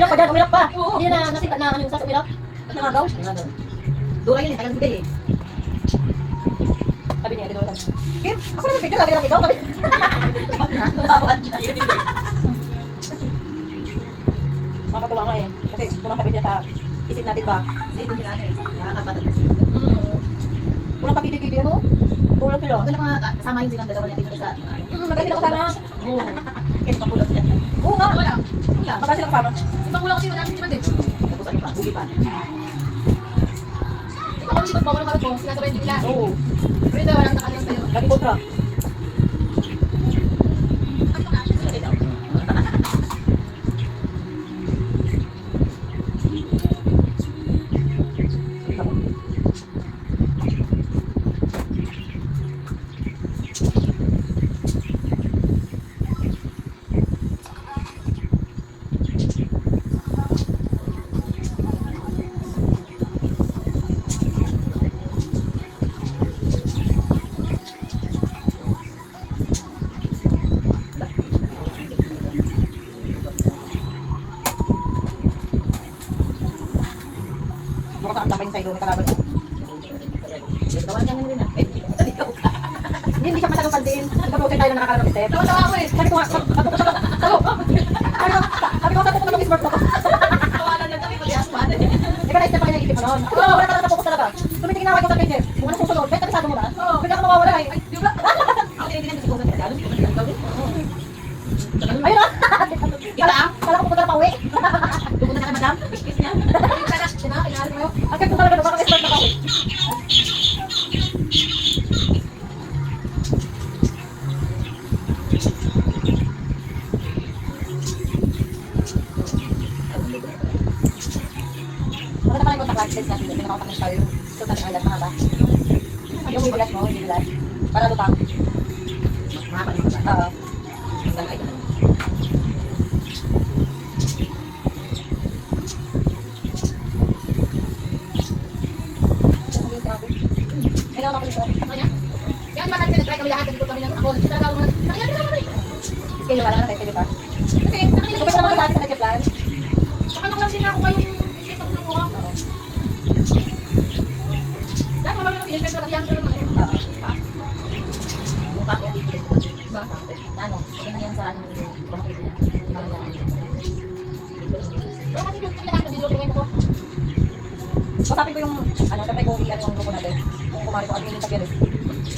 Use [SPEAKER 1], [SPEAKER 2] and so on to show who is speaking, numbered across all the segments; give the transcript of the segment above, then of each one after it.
[SPEAKER 1] pa dyan, umirap pa. Hindi na nasita na ano yung sas umirap. At nangagaw. Dura yun eh, tagal bigay eh. Sabi niya, dito lang. Kim, ako naman bigyan, lagi lang ikaw. Makakatuwa nga eh. Kasi kumakapit niya sa isip natin ba?
[SPEAKER 2] Dito nila eh. Nakakabatid.
[SPEAKER 1] Walang kapiti-kiti mo? Tulog sila.
[SPEAKER 2] Wala mga kasama yung silang dalawa niya dito sa...
[SPEAKER 1] Maganda sila kasama.
[SPEAKER 2] Oo. Kaya mapulot siya.
[SPEAKER 1] Oo nga.
[SPEAKER 2] Wala.
[SPEAKER 1] Maganda sila kasama.
[SPEAKER 2] Si Pangulo kasi wala si Mandem. Tapos ano pa? Bugi pa. Ikaw kami si Pagpawala ka po. Sinasabay din nila.
[SPEAKER 1] Oo.
[SPEAKER 2] Pero ito walang nakalang sa'yo.
[SPEAKER 1] Lagi kontra.
[SPEAKER 2] Ano ka? Sige daw.
[SPEAKER 1] Mukha sa ang sa ilo. May kalaban.
[SPEAKER 2] Tawan niya rin na.
[SPEAKER 1] Hindi siya masyadong pansin. Nagkaprote tayo na nakakaroon ng step.
[SPEAKER 2] Tawa-tawa ako eh.
[SPEAKER 1] Sabi ko nga, sabi ko, sabi ko mag-smart ako.
[SPEAKER 2] Tawanan lang kami pag iasman.
[SPEAKER 1] Ikaw na-step pa kayo naisip mo noon. Wala talaga na focus talaga. Tumitingin na ako sa page. Kung ano susunod, kahit napisado mo na. Bigla ka mawawala eh.
[SPEAKER 2] Ay, di ba? Ako tinitingnan ko si Kusa. Alam mo, hindi ko
[SPEAKER 1] Ayun na! Kala ko pupunta na pa-uwi.
[SPEAKER 2] Pupunta na kay Madam. Kiss niya. Diba? Kailangan mo.
[SPEAKER 1] Ang kaya talaga na baka smart na pa-uwi. Maganda pala yung contact lens natin. Pinaka-contact lens tayo. So, natin ang lens na ba? Yung bibilas mo, yung bibilas. Para lutang.
[SPEAKER 2] Mahaba naman ba?
[SPEAKER 1] Oo.
[SPEAKER 2] Hanggang ay ganun.
[SPEAKER 1] Kailangan ako nito.
[SPEAKER 2] Kaya? Yan ba natin nag-try kami lahat. Nag-try kami ng ako. Talaga ako. Nakayari na kami.
[SPEAKER 1] Scale wala na tayo, pwede pa.
[SPEAKER 2] Kasi nakilala
[SPEAKER 1] Kung pwede naman lahat sa nag-plan.
[SPEAKER 2] Saka nung lang sila ako kayong isip ako ng mukha. Dahil wala naman pinag-try ko yan. Pero mga mukha ko dito. Ba? Ano? Kaya na yan sa ano. Bakit nila? Pero kasi yung lahat ng dito ko.
[SPEAKER 1] Masapin ko yung, ano, tapos kung i-ano yung grupo natin. Kung kumari ko, admin yung sakyan eh.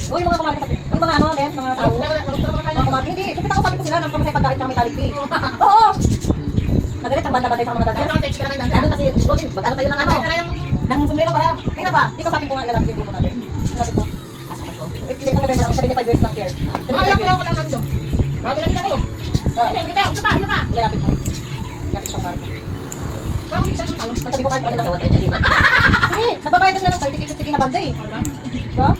[SPEAKER 1] O yung mga kumari ko, yung mga ano, men, mga tao. Mga kumari, hindi. Kasi sabi ko sila, nang pamasay pagkalit ng mentality. Oo! Nagalit ang banda-banda sa mga dadaan. Ano kasi, mag-ano tayo ng ano? Nang sumero para. Kaya ba? Hindi ko sabi ko nga lalaki yung grupo natin. Sabi ko, hindi ko sabi ko, 75 years lang here. 75 years. Lalapit mo. Lalapit sa marko. Sabi ko kahit pala nagbabayad na ng 30 na banda eh. Diba?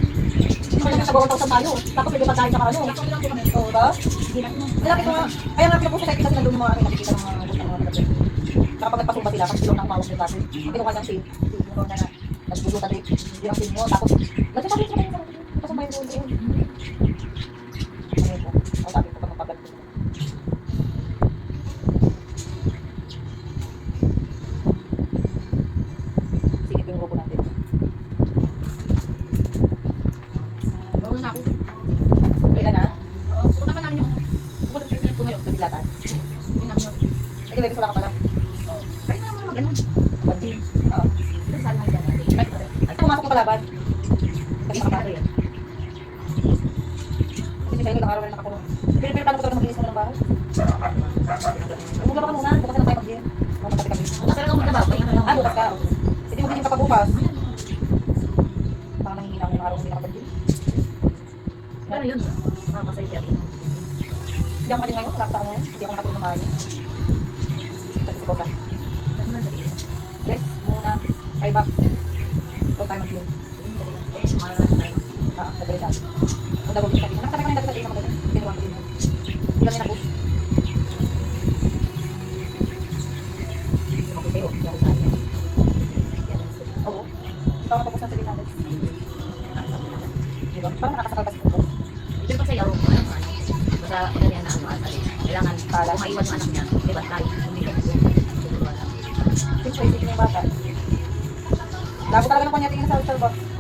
[SPEAKER 1] Kaya nasa 1,000 tayo. Tapos may pagkain sa ano. Oo, diba? Lalapit ko nga. Kaya nga pinapuso sa kasi nandun yung mga aking nakikita ng mga nagpapit. Saka pag nagpasumba sila, kasi silong ng mawag yung kasi. Kinuha niyang sin. Kinuha niya na. Nagbulutan rin. Hindi ang sin mo. Tapos, nagsasabi ko kayo. Pasumba yung doon yun. Ang sabi ko pag magpabalik ko. Sige yung grupo natin. Kailan na? Nabilatan. Ay, may gusto lang ka pala. Pati. Oo. Ay, pumasok ka palaban. Kasi makapari eh. Kasi kayo ilang araw na nakakulong. Pero paano ko talaga mag-inis mo ng bahay? Bumula ka muna. Bukas na tayo mag-gym. Magkatabi kami. Ah, bukas ka. Hindi mo gym ka pa bukas. Baka nangihina ako ng araw hindi nakapag-gym.
[SPEAKER 2] Pero yun, makakasay siya.
[SPEAKER 1] Hindi ako makaling ngayon. Lakta ko ngayon. Hindi ako nakatulong ng bahay. Kasi si Boka. Yes, muna. Ay back. Huwag tayo mag-gym. Nagdali tayo. Ang dagol din sa akin. Nakasabay ka na yung dagol sa akin. Pinuwang ko din. Hindi kami na-push. Oo. Ito ang tapos ng sabi natin. Diba? Parang nakakasakal kasi ito.
[SPEAKER 2] Ito pa sa'yo, basta ganyan na ano, kailangan maiwan yung anak niya, diba tayo, hindi ka
[SPEAKER 1] spicy yung bata. Labo talaga ng kanya tingin sa Starbucks.